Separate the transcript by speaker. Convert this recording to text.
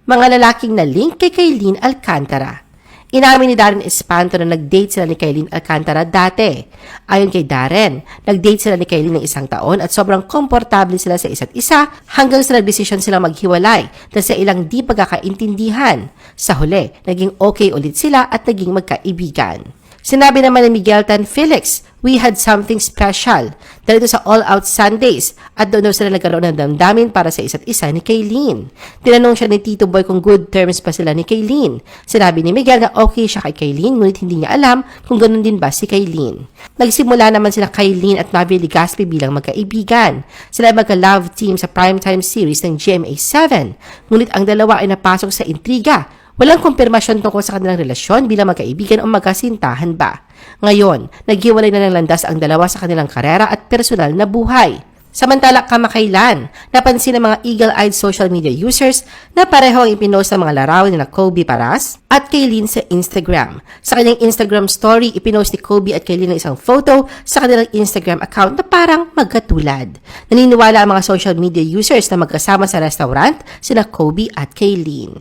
Speaker 1: mga lalaking na link kay Kaylin Alcantara. Inamin ni Darren Espanto na nag-date sila ni Kaylin Alcantara dati. Ayon kay Darren, nag-date sila ni Kaylin ng 1 taon at sobrang komportable sila sa isa't isa hanggang sa nagdesisyon silang maghiwalay dahil sa ilang di pagkakaintindihan. Sa huli, naging okay ulit sila at naging magkaibigan. Sinabi naman ni Miguel Tan Felix, "We had something special dahil ito sa All Out Sundays at doon daw sila nagkaroon ng damdamin para sa isa't isa ni Kaylin." Tinanong siya ni Tito Boy kung good terms pa sila ni Kaylin. Sinabi ni Miguel na okay siya kay Kaylin ngunit hindi niya alam kung ganun din ba si Kaylin. Nagsimula naman sila Kaylin at Mavi Legaspi bilang magkaibigan. Sila ay magka-love team sa primetime series ng GMA7 ngunit ang dalawa ay napasok sa intriga. Walang kumpirmasyon tungkol sa kanilang relasyon bilang magkaibigan o magkasintahan ba. Ngayon, naghiwalay na ng landas ang dalawa sa kanilang karera at personal na buhay. Samantala kamakailan, napansin ng mga eagle-eyed social media users na pareho ang ipinost ng mga larawan ni Kobe Paras at Kaylin sa Instagram. Sa kanyang Instagram story, ipinost ni Kobe at Kaylin ng isang photo sa kanilang Instagram account na parang magkatulad. Naniniwala ang mga social media users na magkasama sa restaurant sina Kobe at Kaylin.